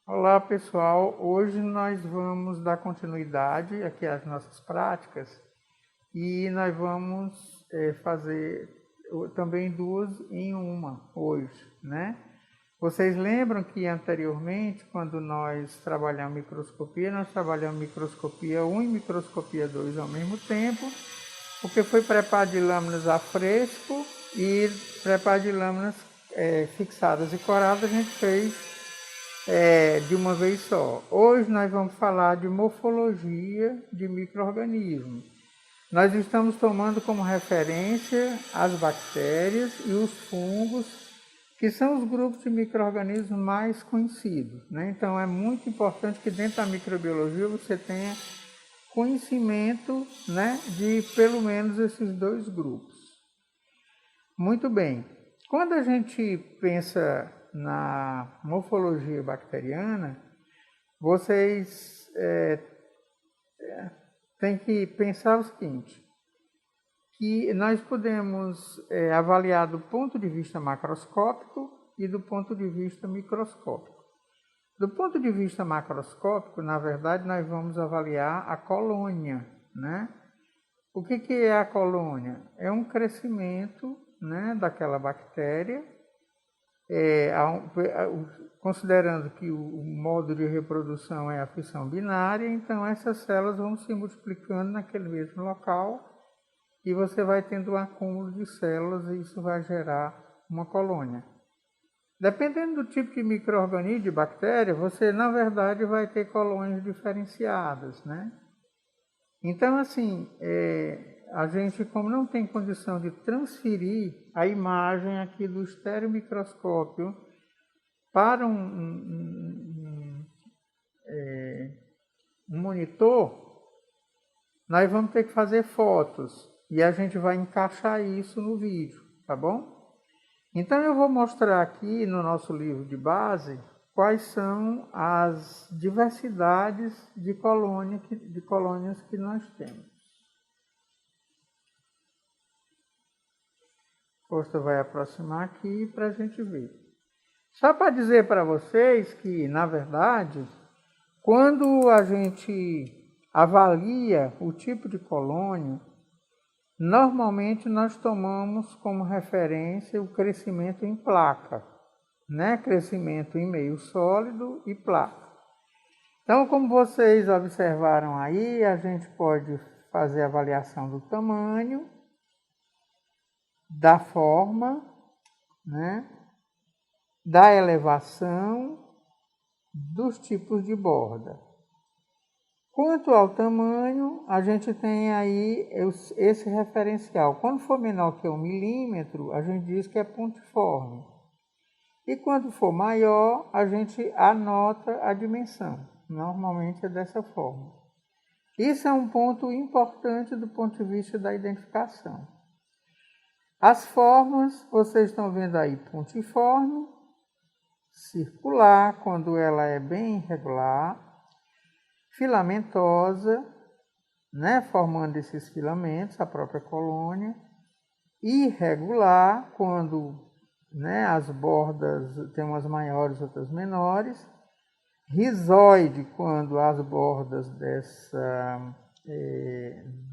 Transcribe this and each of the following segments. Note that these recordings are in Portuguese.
Olá pessoal, hoje nós vamos dar continuidade aqui às nossas práticas e nós vamos fazer também duas em uma hoje, né? Vocês lembram que anteriormente, quando nós trabalhamos microscopia, nós trabalhamos microscopia 1 e microscopia 2 ao mesmo tempo, porque foi preparo de lâminas a fresco e preparo de lâminas fixadas e coradas a gente fez de uma vez só. Hoje nós vamos falar de morfologia de micro-organismos. Nós estamos tomando como referência as bactérias e os fungos, que são os grupos de micro-organismos mais conhecidos, né? Então é muito importante que dentro da microbiologia você tenha conhecimento, né, de pelo menos esses dois grupos. Muito bem. Quando a gente pensa na morfologia bacteriana, vocês têm que pensar o seguinte, que nós podemos avaliar do ponto de vista macroscópico e do ponto de vista microscópico. Do ponto de vista macroscópico, na verdade, nós vamos avaliar a colônia, né? O que é a colônia? É um crescimento, né, daquela bactéria, considerando que o modo de reprodução é a fissão binária, então essas células vão se multiplicando naquele mesmo local e você vai tendo um acúmulo de células e isso vai gerar uma colônia. Dependendo do tipo de micro-organismo, de bactéria, você na verdade vai ter colônias diferenciadas, né? Então, assim, a gente, como não tem condição de transferir a imagem aqui do estereomicroscópio para um monitor, nós vamos ter que fazer fotos e a gente vai encaixar isso no vídeo, tá bom? Então eu vou mostrar aqui no nosso livro de base quais são as diversidades de colônias que nós temos. Costa vai aproximar aqui para a gente ver. Só para dizer para vocês que, na verdade, quando a gente avalia o tipo de colônia, normalmente nós tomamos como referência o crescimento em placa, né? Crescimento em meio sólido e placa. Então, como vocês observaram aí, a gente pode fazer a avaliação do tamanho, da forma, né? Da elevação, dos tipos de borda. Quanto ao tamanho, a gente tem aí esse referencial. Quando for menor que 1 milímetro, a gente diz que é pontiforme. E quando for maior, a gente anota a dimensão. Normalmente é dessa forma. Isso é um ponto importante do ponto de vista da identificação. As formas, vocês estão vendo aí pontiforme, circular, quando ela é bem irregular, filamentosa, né, formando esses filamentos, a própria colônia, irregular, quando, né, as bordas tem umas maiores, outras menores, rizoide, quando as bordas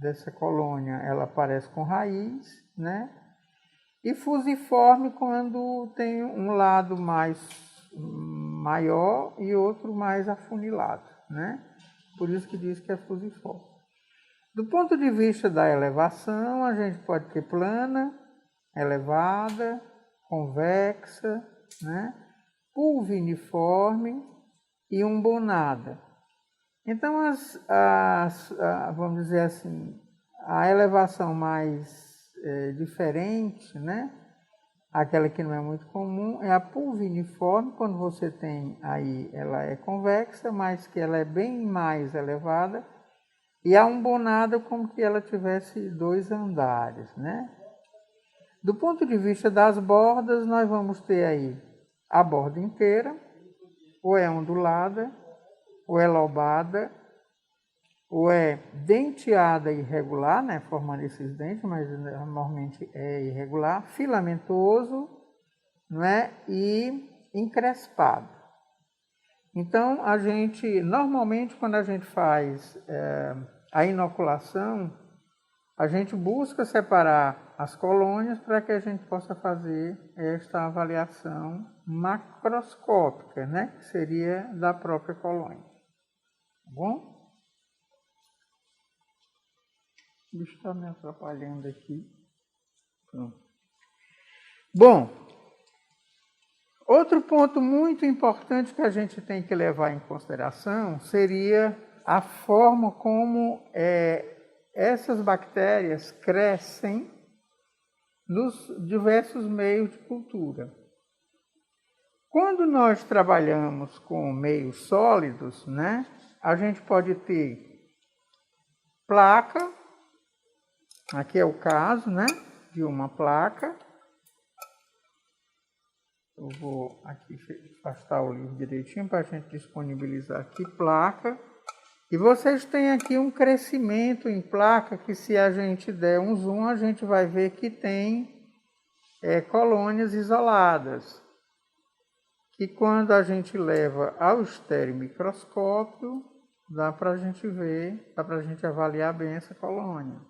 dessa colônia ela parece com raiz, né, e fusiforme, quando tem um lado mais maior e outro mais afunilado, né? Por isso que diz que é fusiforme. Do ponto de vista da elevação, a gente pode ter plana, elevada, convexa, né? Pulviniforme e umbonada. Então, vamos dizer assim, a elevação mais diferente, né? Aquela que não é muito comum, é a pulviniforme, quando você tem aí, ela é convexa, mas que ela é bem mais elevada, e a umbonada como que ela tivesse 2 andares, né? Do ponto de vista das bordas, nós vamos ter aí a borda inteira, ou é ondulada, ou é lobada, ou é denteada irregular, né, formando esses dentes, mas normalmente é irregular, filamentoso, não é, e encrespado. Então, normalmente, quando a gente faz a inoculação, a gente busca separar as colônias para que a gente possa fazer esta avaliação macroscópica, né? Que seria da própria colônia. Tá bom? O bicho está me atrapalhando aqui. Pronto. Bom, outro ponto muito importante que a gente tem que levar em consideração seria a forma como essas bactérias crescem nos diversos meios de cultura. Quando nós trabalhamos com meios sólidos, né, a gente pode ter placa, aqui é o caso, né, de uma placa. Eu vou aqui afastar o livro direitinho para a gente disponibilizar aqui placa. E vocês têm aqui um crescimento em placa que, se a gente der um zoom, a gente vai ver que tem colônias isoladas. Que quando a gente leva ao estereomicroscópio, dá para a gente ver, dá para a gente avaliar bem essa colônia.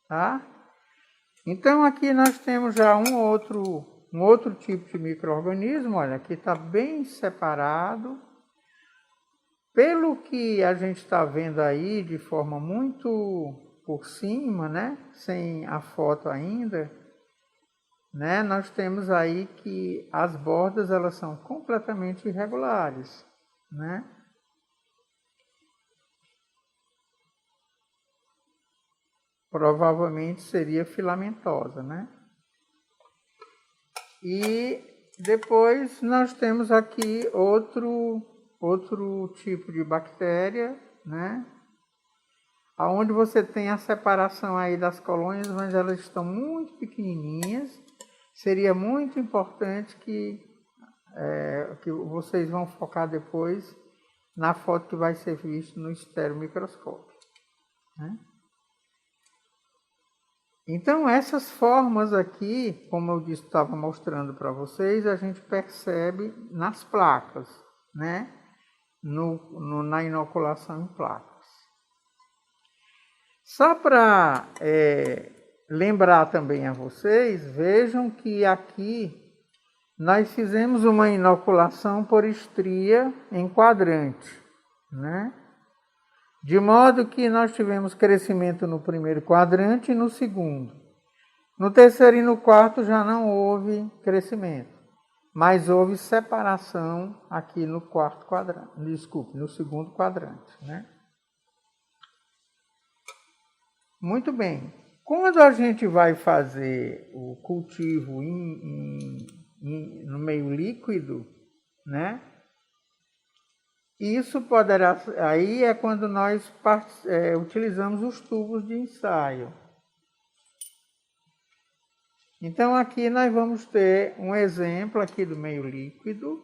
Tá? Então aqui nós temos já um outro tipo de micro-organismo, olha, aqui está bem separado. Pelo que a gente está vendo aí de forma muito por cima, né, sem a foto ainda, né, nós temos aí que as bordas elas são completamente irregulares, né? Provavelmente seria filamentosa, né? E depois nós temos aqui outro tipo de bactéria, né? Onde você tem a separação aí das colônias, mas elas estão muito pequenininhas. Seria muito importante que vocês vão focar depois na foto que vai ser vista no estereomicroscópio, né? Então, essas formas aqui, como eu disse, estava mostrando para vocês, a gente percebe nas placas, né? Na inoculação em placas. Só para lembrar também a vocês, vejam que aqui nós fizemos uma inoculação por estria em quadrante, né? De modo que nós tivemos crescimento no primeiro quadrante e no segundo. No terceiro e no quarto já não houve crescimento, mas houve separação aqui no quarto quadrante, no segundo quadrante, né? Muito bem. Quando a gente vai fazer o cultivo no meio líquido, né? Isso poderá, aí é quando nós utilizamos os tubos de ensaio. Então aqui nós vamos ter um exemplo aqui do meio líquido,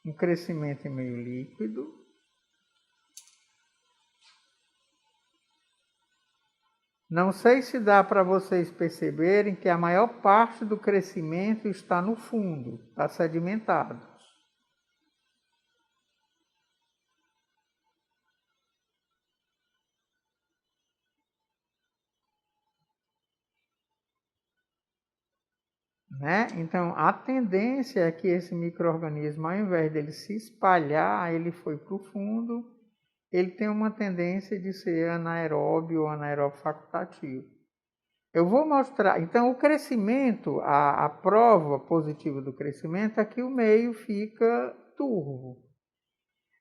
um crescimento em meio líquido. Não sei se dá para vocês perceberem que a maior parte do crescimento está no fundo, está sedimentado. Né? Então, a tendência é que esse micro-organismo, ao invés dele se espalhar, ele foi para o fundo, ele tem uma tendência de ser anaeróbio ou anaeróbio facultativo. Eu vou mostrar, então o crescimento, a prova positiva do crescimento é que o meio fica turvo.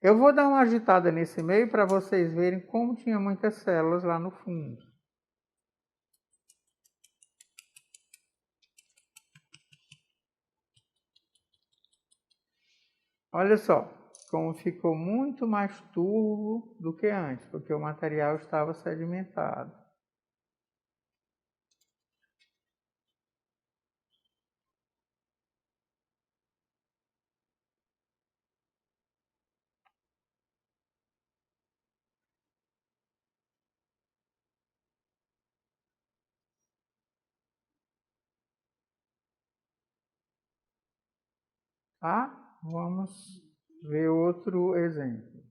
Eu vou dar uma agitada nesse meio para vocês verem como tinha muitas células lá no fundo. Olha só, como ficou muito mais turvo do que antes, porque o material estava sedimentado. tá? Vamos ver outro exemplo.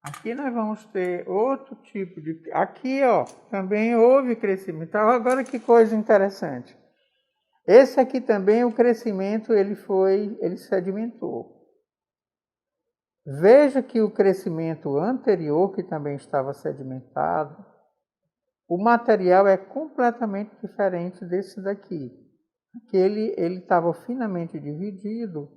Aqui nós vamos ter outro tipo de... Aqui, ó, também houve crescimento. Então, agora que coisa interessante. Esse aqui também, o crescimento, ele sedimentou. Veja que o crescimento anterior, que também estava sedimentado, o material é completamente diferente desse daqui. Que ele estava finamente dividido.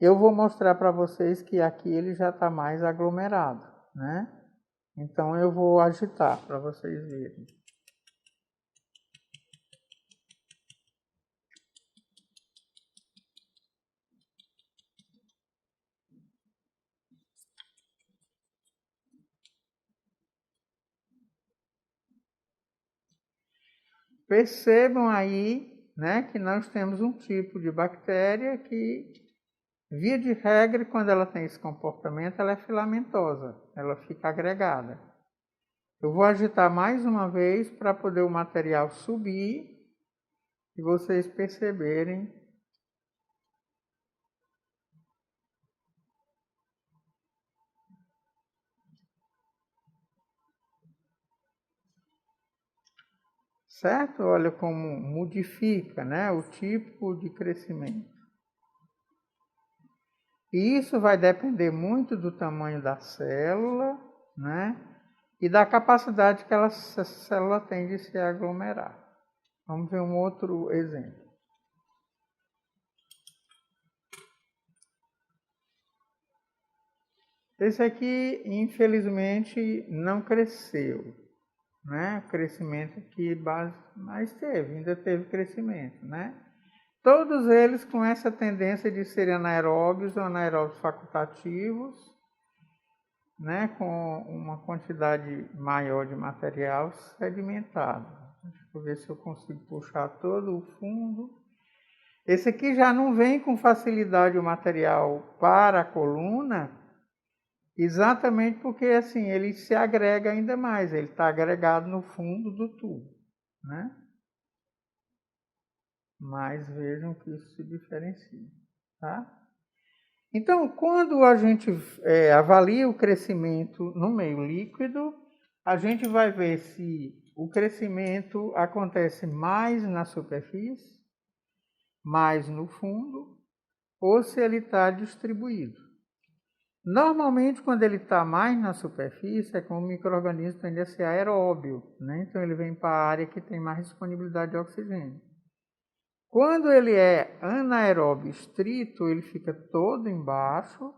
Eu vou mostrar para vocês que aqui ele já está mais aglomerado, né? Então eu vou agitar para vocês verem. Percebam aí, né, que nós temos um tipo de bactéria que, via de regra, quando ela tem esse comportamento, ela é filamentosa, ela fica agregada. Eu vou agitar mais uma vez para poder o material subir e vocês perceberem. Certo? Olha como modifica, né, o tipo de crescimento. E isso vai depender muito do tamanho da célula, né, e da capacidade que essa célula tem de se aglomerar. Vamos ver um outro exemplo. Esse aqui, infelizmente, não cresceu, né? O crescimento aqui, mas ainda teve crescimento, né? Todos eles com essa tendência de serem anaeróbios ou anaeróbios facultativos, né? Com uma quantidade maior de material sedimentado. Deixa eu ver se eu consigo puxar todo o fundo. Esse aqui já não vem com facilidade o material para a coluna, exatamente porque assim ele se agrega ainda mais, ele está agregado no fundo do tubo, né? Mas vejam que isso se diferencia, tá? Então, quando a gente avalia o crescimento no meio líquido, a gente vai ver se o crescimento acontece mais na superfície, mais no fundo, ou se ele está distribuído. Normalmente, quando ele está mais na superfície, é como o micro-organismo tende a ser aeróbio, né? Então ele vem para a área que tem mais disponibilidade de oxigênio. Quando ele é anaeróbio estrito, ele fica todo embaixo,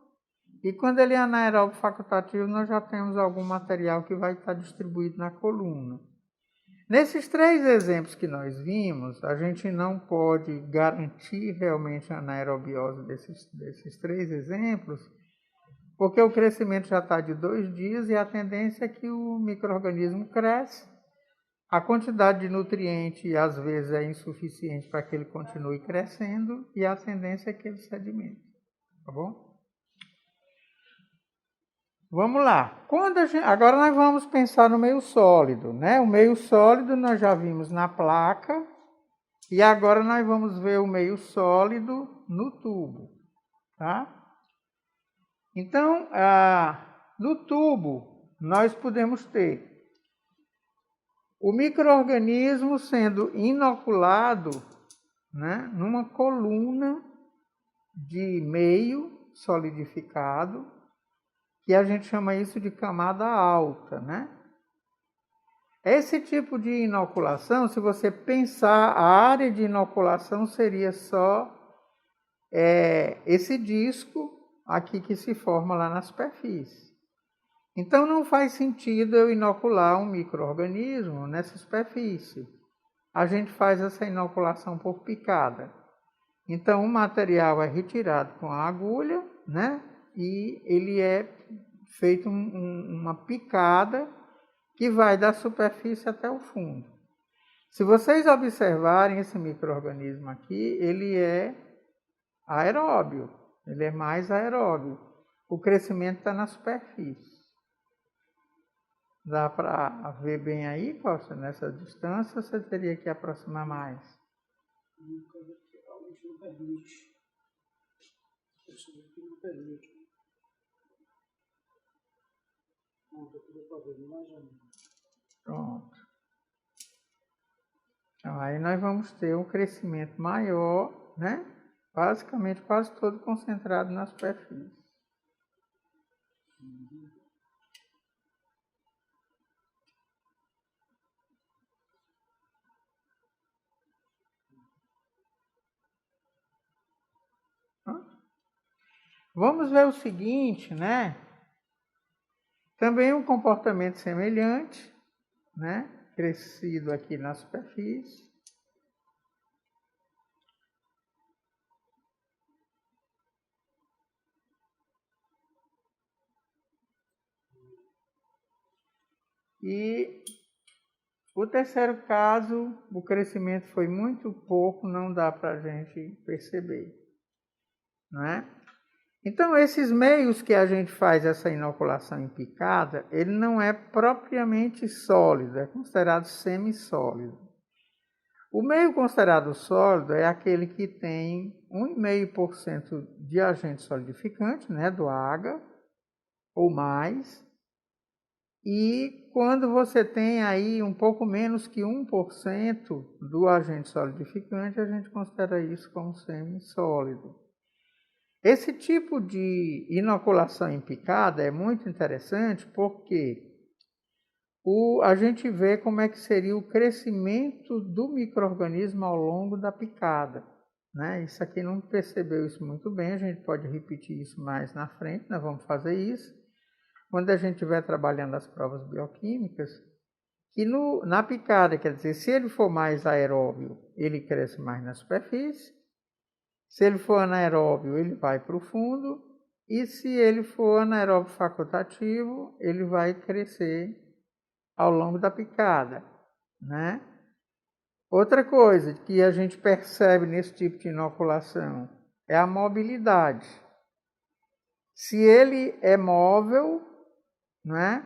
e quando ele é anaeróbio facultativo, nós já temos algum material que vai estar distribuído na coluna. Nesses três exemplos que nós vimos, a gente não pode garantir realmente a anaerobiose desses três exemplos, porque o crescimento já está de 2 dias e a tendência é que o micro-organismo cresce. A quantidade de nutriente, às vezes, é insuficiente para que ele continue crescendo e a tendência é que ele sedimente. Tá bom? Vamos lá. Agora nós vamos pensar no meio sólido, né? O meio sólido nós já vimos na placa e agora nós vamos ver o meio sólido no tubo, tá? Então, no tubo, nós podemos ter o micro-organismo sendo inoculado, né, numa coluna de meio solidificado, que a gente chama isso de camada alta, né? Esse tipo de inoculação, se você pensar, a área de inoculação seria só esse disco aqui que se forma lá na superfície. Então não faz sentido eu inocular um micro-organismo nessa superfície. A gente faz essa inoculação por picada. Então o material é retirado com a agulha, né? E ele é feito uma picada que vai da superfície até o fundo. Se vocês observarem esse micro-organismo aqui, ele é aeróbio, ele é mais aeróbio. O crescimento está na superfície. Dá para ver bem aí, Costa? Nessa distância você teria que aproximar mais. A gente não permite. Isso aqui não permite. Pronto, aqui deu para ver mais ou menos. Pronto. Então, aí nós vamos ter um crescimento maior, né? Basicamente quase todo concentrado na superfície. Vamos ver o seguinte, né? Também um comportamento semelhante, né? Crescido aqui na superfície. E o terceiro caso, o crescimento foi muito pouco, não dá para a gente perceber, não é? Então, esses meios que a gente faz essa inoculação em picada, ele não é propriamente sólido, é considerado semissólido. O meio considerado sólido é aquele que tem 1,5% de agente solidificante, né, do AGA, ou mais. E quando você tem aí um pouco menos que 1% do agente solidificante, a gente considera isso como semissólido. Esse tipo de inoculação em picada é muito interessante porque a gente vê como é que seria o crescimento do micro-organismo ao longo da picada, né? Isso aqui não percebeu isso muito bem, a gente pode repetir isso mais na frente, nós vamos fazer isso. Quando a gente estiver trabalhando as provas bioquímicas, que na picada, quer dizer, se ele for mais aeróbio, ele cresce mais na superfície. Se ele for anaeróbio, ele vai para o fundo. E se ele for anaeróbio facultativo, ele vai crescer ao longo da picada, né? Outra coisa que a gente percebe nesse tipo de inoculação é a mobilidade. Se ele é móvel, né,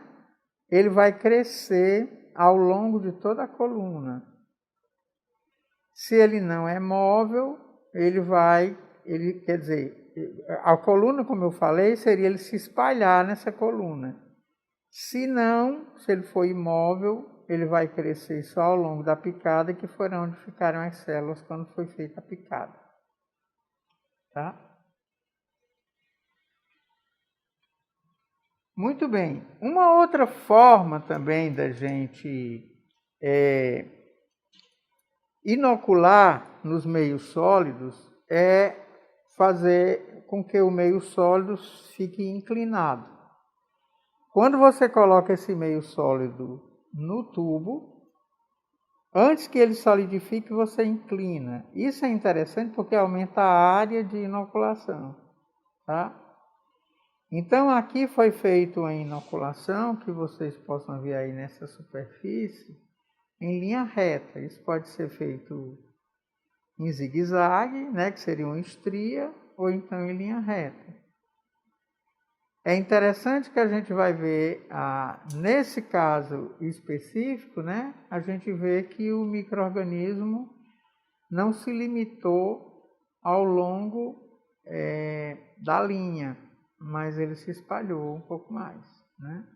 ele vai crescer ao longo de toda a coluna. Se ele não é móvel, quer dizer, a coluna, como eu falei, seria ele se espalhar nessa coluna. Se não, se ele for imóvel, ele vai crescer só ao longo da picada, que foram onde ficaram as células quando foi feita a picada. Tá? Muito bem. Uma outra forma também da gente inocular nos meios sólidos é fazer com que o meio sólido fique inclinado. Quando você coloca esse meio sólido no tubo, antes que ele solidifique, você inclina. Isso é interessante porque aumenta a área de inoculação. Tá? Então, aqui foi feita uma inoculação, que vocês possam ver aí nessa superfície, em linha reta. Isso pode ser feito em zigue-zague, né, que seria uma estria, ou então em linha reta. É interessante que a gente vai ver, nesse caso específico, né, a gente vê que o micro-organismo não se limitou ao longo da linha, mas ele se espalhou um pouco mais, né?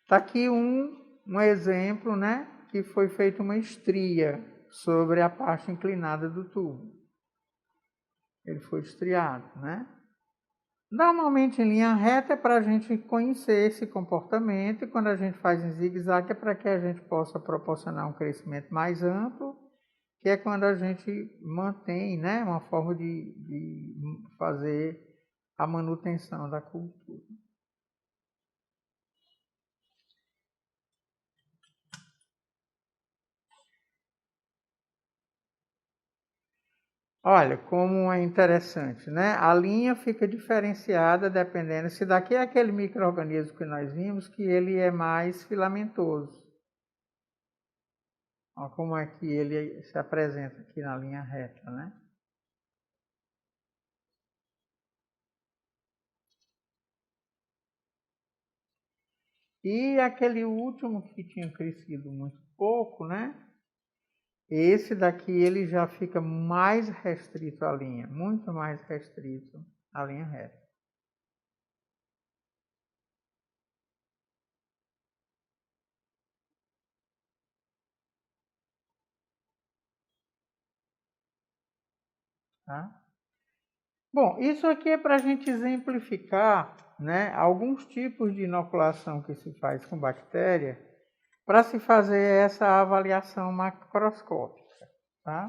Está aqui um exemplo, né, que foi feita uma estria sobre a parte inclinada do tubo. Ele foi estriado, né? Normalmente em linha reta é para a gente conhecer esse comportamento, e quando a gente faz em zigue-zague é para que a gente possa proporcionar um crescimento mais amplo, que é quando a gente mantém, né, uma forma de fazer a manutenção da cultura. Olha, como é interessante, né? A linha fica diferenciada dependendo se daqui é aquele micro-organismo que nós vimos, que ele é mais filamentoso. Olha como é que ele se apresenta aqui na linha reta, né? E aquele último que tinha crescido muito pouco, né? Esse daqui ele já fica mais restrito à linha, muito mais restrito à linha reta. Tá? Bom, isso aqui é para a gente exemplificar, né, alguns tipos de inoculação que se faz com bactéria para se fazer essa avaliação macroscópica. Tá?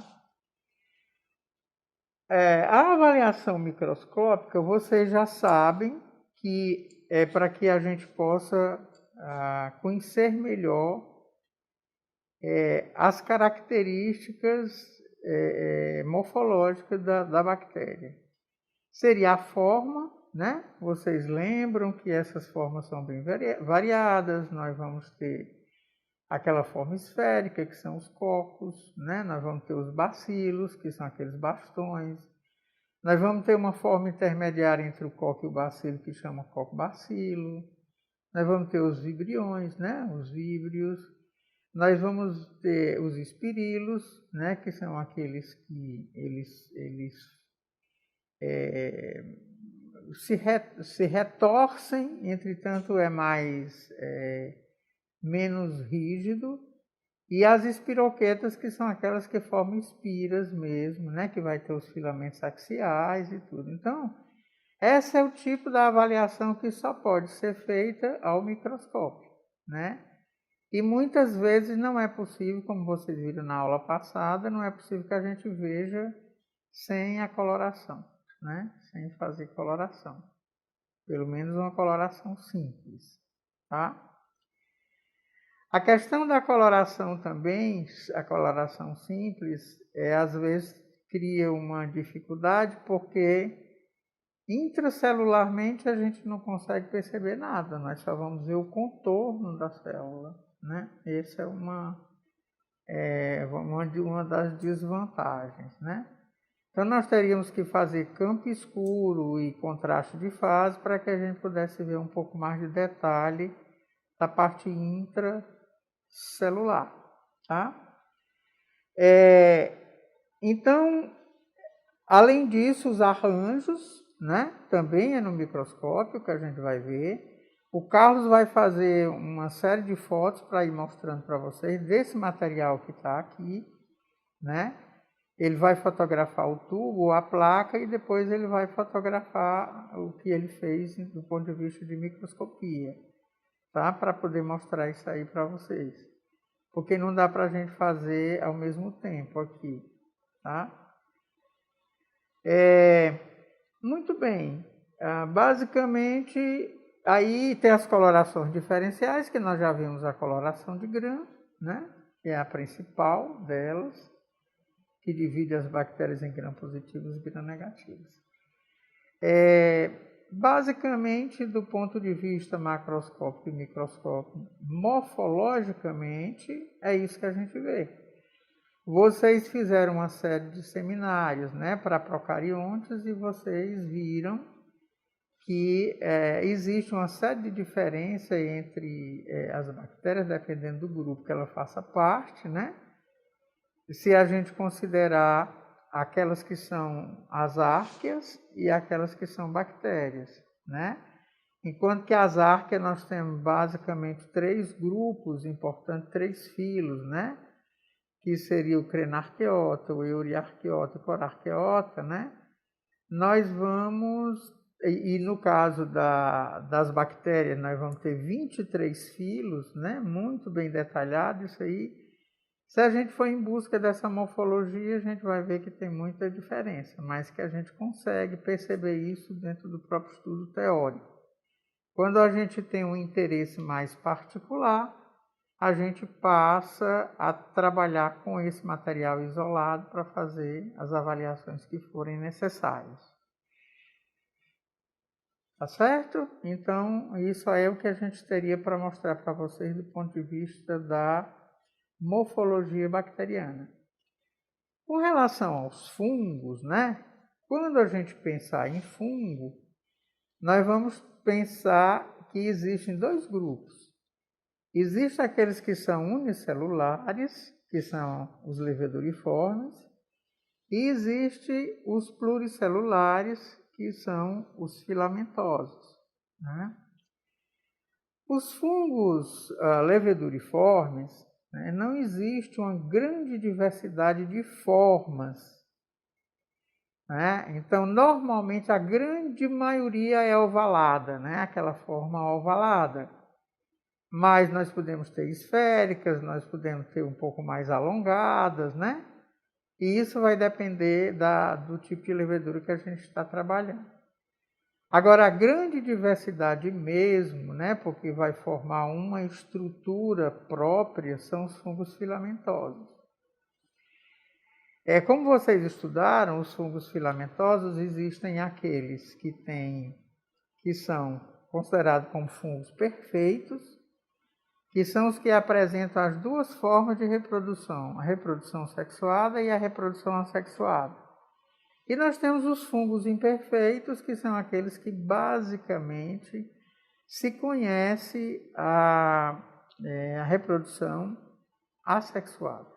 A avaliação microscópica, vocês já sabem que é para que a gente possa conhecer melhor as características morfológicas da bactéria. Seria a forma, né? Vocês lembram que essas formas são bem variadas, nós vamos ter aquela forma esférica, que são os cocos, né? Nós vamos ter os bacilos, que são aqueles bastões. Nós vamos ter uma forma intermediária entre o coco e o bacilo, que chama coco-bacilo. Nós vamos ter os vibriões, né? Os víbrios. Nós vamos ter os espirilos, né? Que são aqueles que eles se retorcem, entretanto é menos rígido. E as espiroquetas, que são aquelas que formam espiras mesmo, né? Que vai ter os filamentos axiais e tudo. Então, esse é o tipo da avaliação que só pode ser feita ao microscópio, né? E muitas vezes não é possível, como vocês viram na aula passada, não é possível que a gente veja sem a coloração, né? Sem fazer coloração. Pelo menos uma coloração simples, tá? A questão da coloração também, a coloração simples, às vezes cria uma dificuldade porque intracelularmente a gente não consegue perceber nada, nós só vamos ver o contorno da célula, né? Essa é uma das desvantagens, né? Então nós teríamos que fazer campo escuro e contraste de fase para que a gente pudesse ver um pouco mais de detalhe da parte intracelular, tá? Então, além disso, os arranjos, né? Também é no microscópio que a gente vai ver. O Carlos vai fazer uma série de fotos para ir mostrando para vocês desse material que está aqui, né? Ele vai fotografar o tubo, a placa, e depois ele vai fotografar o que ele fez do ponto de vista de microscopia, tá? Para poder mostrar isso aí para vocês. Porque não dá para a gente fazer ao mesmo tempo aqui, tá? Muito bem. Basicamente, aí tem as colorações diferenciais, que nós já vimos a coloração de Gram, né? Que é a principal delas, que divide as bactérias em gram-positivos e gram-negativos. Basicamente, do ponto de vista macroscópico e microscópico, morfologicamente, é isso que a gente vê. Vocês fizeram uma série de seminários, né, para procariontes, e vocês viram que existe uma série de diferenças entre as bactérias, dependendo do grupo que ela faça parte, né? Se a gente considerar aquelas que são as árqueas e aquelas que são bactérias, né? Enquanto que as árqueas nós temos basicamente 3 grupos importantes, 3 filos, né? Que seria o crenarqueota, o euriarqueota e o corarqueota, né? Nós vamos, e no caso das bactérias, nós vamos ter 23 filos, né? Muito bem detalhado isso aí. Se a gente for em busca dessa morfologia, a gente vai ver que tem muita diferença, mas que a gente consegue perceber isso dentro do próprio estudo teórico. Quando a gente tem um interesse mais particular, a gente passa a trabalhar com esse material isolado para fazer as avaliações que forem necessárias. Tá certo? Então, isso aí é o que a gente teria para mostrar para vocês do ponto de vista da morfologia bacteriana. Com relação aos fungos, né? Quando a gente pensar em fungo, nós vamos pensar que existem dois grupos. Existem aqueles que são unicelulares, que são os leveduriformes, e existem os pluricelulares, que são os filamentosos, né? Os fungos leveduriformes, né, não existe uma grande diversidade de formas, né? Então, normalmente, a grande maioria é ovalada, né? Aquela forma ovalada. Mas nós podemos ter esféricas, nós podemos ter um pouco mais alongadas, né? E isso vai depender do tipo de levedura que a gente está trabalhando. Agora, a grande diversidade mesmo, né, porque vai formar uma estrutura própria, são os fungos filamentosos. Como vocês estudaram, os fungos filamentosos existem aqueles que são considerados como fungos perfeitos, que são os que apresentam as duas formas de reprodução, a reprodução sexuada e a reprodução assexuada. E nós temos os fungos imperfeitos, que são aqueles que basicamente se conhece a reprodução assexuada.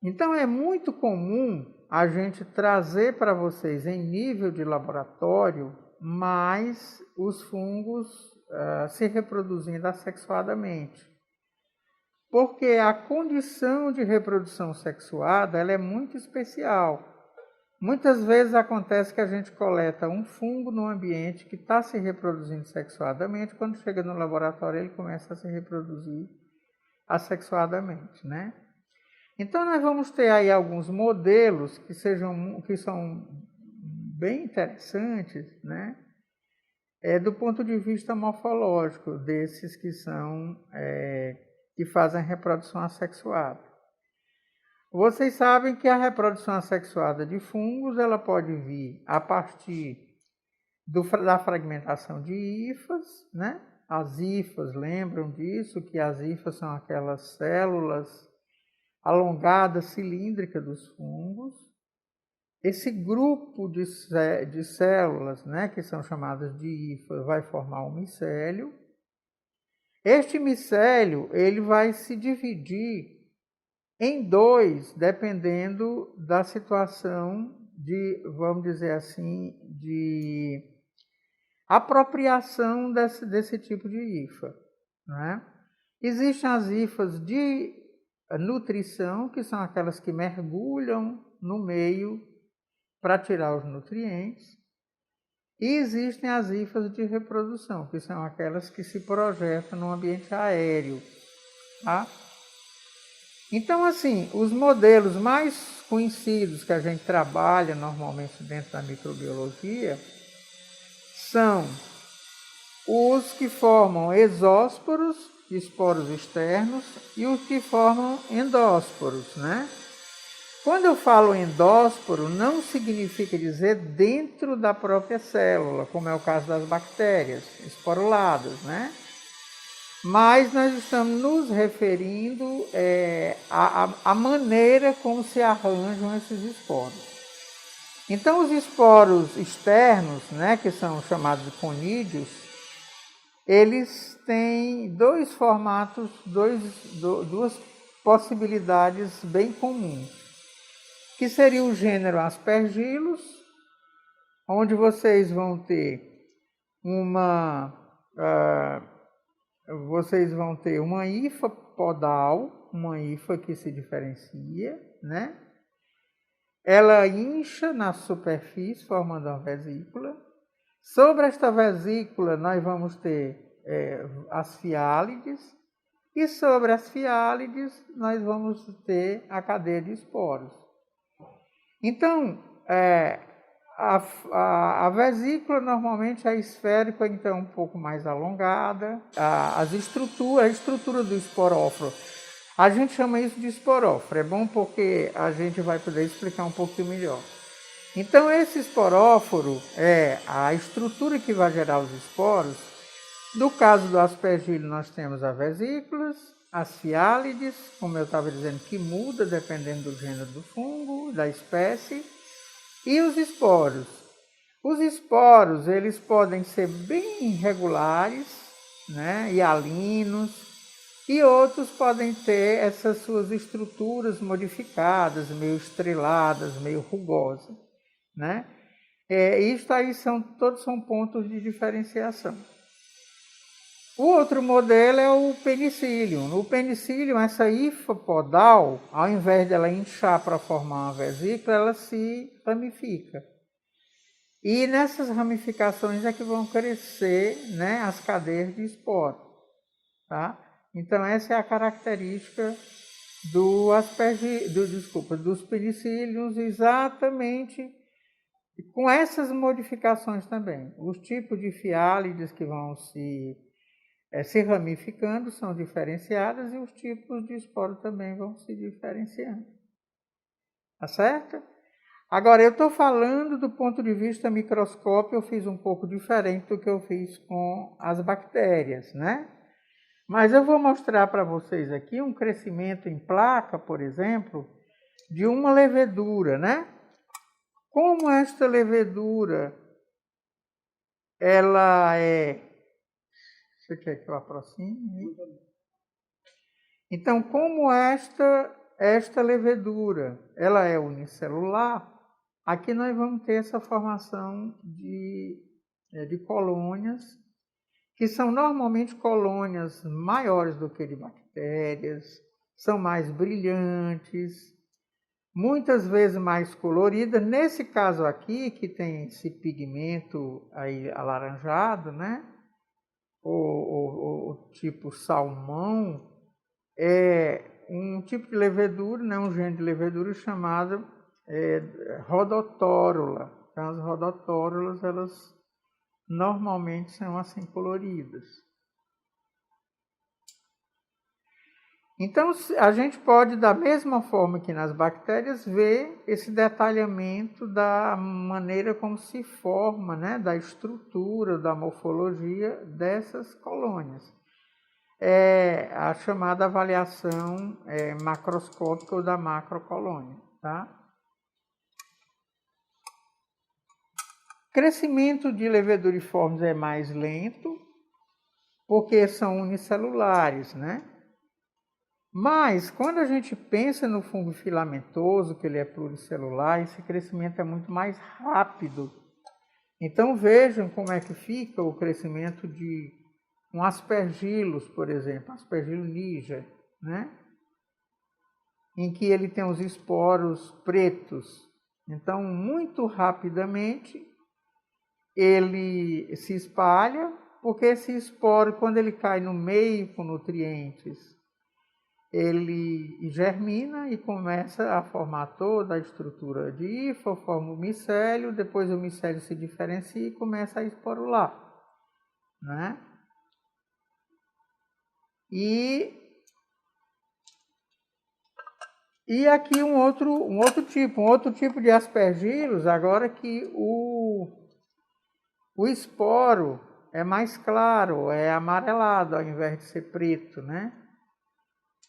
Então é muito comum a gente trazer para vocês em nível de laboratório mais os fungos se reproduzindo assexuadamente. Porque a condição de reprodução sexuada ela é muito especial. Muitas vezes acontece que a gente coleta um fungo no ambiente que está se reproduzindo sexuadamente, quando chega no laboratório ele começa a se reproduzir assexuadamente, né? Então nós vamos ter aí alguns modelos que são bem interessantes, né? Do ponto de vista morfológico desses que fazem reprodução assexuada. Vocês sabem que a reprodução assexuada de fungos ela pode vir a partir da fragmentação de hifas, né? As hifas, lembram disso, que as hifas são aquelas células alongadas, cilíndricas dos fungos. Esse grupo de células, né, que são chamadas de hifas, vai formar um micélio. Este micélio ele vai se dividir em dois, dependendo da situação vamos dizer assim, de apropriação desse tipo de hifa, né? Existem as hifas de nutrição, que são aquelas que mergulham no meio para tirar os nutrientes. E existem as hifas de reprodução, que são aquelas que se projetam no ambiente aéreo, tá? Então, assim, os modelos mais conhecidos que a gente trabalha normalmente dentro da microbiologia são os que formam exósporos, esporos externos, e os que formam endósporos, né? Quando eu falo endósporo, não significa dizer dentro da própria célula, como é o caso das bactérias esporuladas, né? Mas nós estamos nos referindo à maneira como se arranjam esses esporos. Então, os esporos externos, né, que são chamados de conídeos, eles têm dois formatos, duas possibilidades bem comuns, que seria o gênero Aspergillus, onde vocês vão ter uma hifa podal, uma hifa que se diferencia, né? Ela incha na superfície, formando uma vesícula. Sobre esta vesícula, nós vamos ter as fiálides, e sobre as fiálides, nós vamos ter a cadeia de esporos. Então, a vesícula normalmente é esférica, então um pouco mais alongada. A estrutura do esporóforo, a gente chama isso de esporóforo. É bom porque a gente vai poder explicar um pouquinho melhor. Então, esse esporóforo é a estrutura que vai gerar os esporos. No caso do aspergilo, nós temos as vesículas, as fiálides, como eu estava dizendo, que muda dependendo do gênero do fungo, da espécie, e os esporos. Os esporos, eles podem ser bem irregulares, né, hialinos, e outros podem ter essas suas estruturas modificadas, meio estreladas, meio rugosas, né? Isto aí todos são pontos de diferenciação. O outro modelo é o penicillium. O penicillium, essa hifa podal, ao invés de ela inchar para formar uma vesícula, ela se ramifica. E nessas ramificações é que vão crescer, né, as cadeias de esporo. Tá? Então essa é a característica dos penicilliums, exatamente com essas modificações também. Os tipos de fiálides que vão se ramificando são diferenciadas e os tipos de esporo também vão se diferenciando. Tá certo? Agora, eu estou falando do ponto de vista microscópio, eu fiz um pouco diferente do que eu fiz com as bactérias, né? Mas eu vou mostrar para vocês aqui um crescimento em placa, por exemplo, de uma levedura, né? Como esta levedura, ela é... Você quer que eu aproxime? Então, como esta levedura, ela é unicelular, aqui nós vamos ter essa formação de colônias, que são normalmente colônias maiores do que de bactérias, são mais brilhantes, muitas vezes mais coloridas. Nesse caso aqui, que tem esse pigmento aí alaranjado, né? O tipo salmão, é um tipo de levedura, né? Um gênero de levedura chamado Rhodotórula. Então, as rodotórulas, elas normalmente são assim coloridas. Então, a gente pode, da mesma forma que nas bactérias, ver esse detalhamento da maneira como se forma, né, da estrutura, da morfologia dessas colônias. É a chamada avaliação macroscópica ou da macrocolônia. Tá? Crescimento de leveduriformes é mais lento, porque são unicelulares, né? Mas, quando a gente pensa no fungo filamentoso, que ele é pluricelular, esse crescimento é muito mais rápido. Então, vejam como é que fica o crescimento de um aspergillus, por exemplo, aspergillus niger, né? Em que ele tem os esporos pretos. Então, muito rapidamente, ele se espalha, porque esse esporo, quando ele cai no meio com nutrientes, ele germina e começa a formar toda a estrutura de hifa, forma o micélio, depois o micélio se diferencia e começa a esporular, né? E aqui um outro tipo de aspergillus, agora que o esporo é mais claro, é amarelado ao invés de ser preto, né?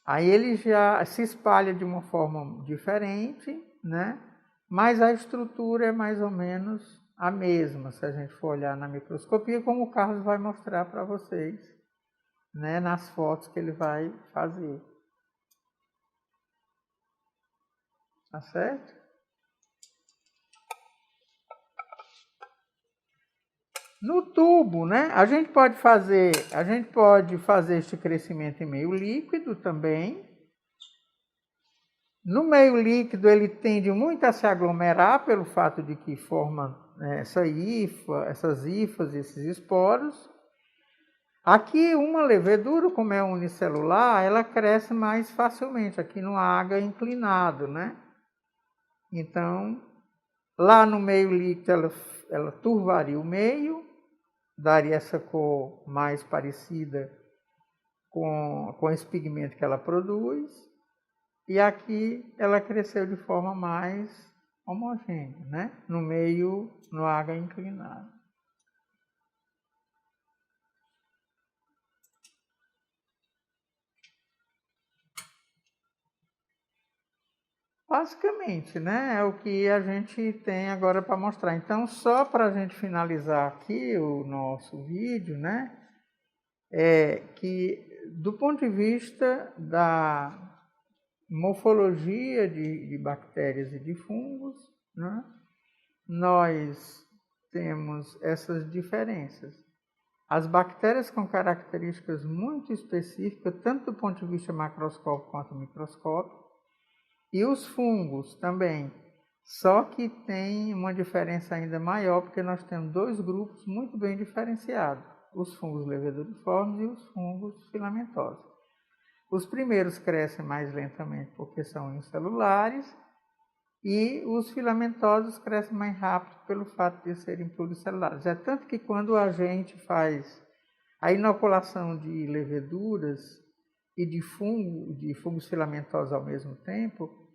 Aí ele já se espalha de uma forma diferente, né? Mas a estrutura é mais ou menos a mesma, se a gente for olhar na microscopia, como o Carlos vai mostrar para vocês, né? Nas fotos que ele vai fazer. Tá certo? No tubo, né? A gente pode fazer este crescimento em meio líquido também. No meio líquido ele tende muito a se aglomerar pelo fato de que forma essas hifas, esses esporos. Aqui uma levedura, como é unicelular, ela cresce mais facilmente, aqui no agar inclinado, né? Então, lá no meio líquido ela turvaria o meio, daria essa cor mais parecida com esse pigmento que ela produz. E aqui ela cresceu de forma mais homogênea, né? No agar inclinado. Basicamente, né, é o que a gente tem agora para mostrar. Então, só para a gente finalizar aqui o nosso vídeo, né, é que do ponto de vista da morfologia de bactérias e de fungos, né, nós temos essas diferenças. As bactérias com características muito específicas, tanto do ponto de vista macroscópico quanto microscópico, e os fungos também, só que tem uma diferença ainda maior, porque nós temos dois grupos muito bem diferenciados, os fungos leveduriformes e os fungos filamentosos. Os primeiros crescem mais lentamente porque são unicelulares, e os filamentosos crescem mais rápido pelo fato de serem pluricelulares. É tanto que quando a gente faz a inoculação de leveduras e de fungos filamentosos ao mesmo tempo,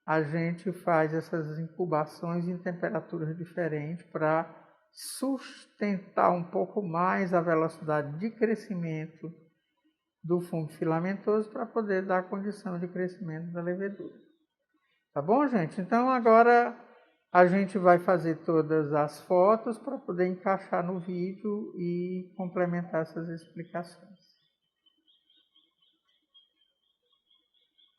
a gente faz essas incubações em temperaturas diferentes para sustentar um pouco mais a velocidade de crescimento do fungo filamentoso para poder dar condição de crescimento da levedura. Tá bom, gente? Então, agora a gente vai fazer todas as fotos para poder encaixar no vídeo e complementar essas explicações.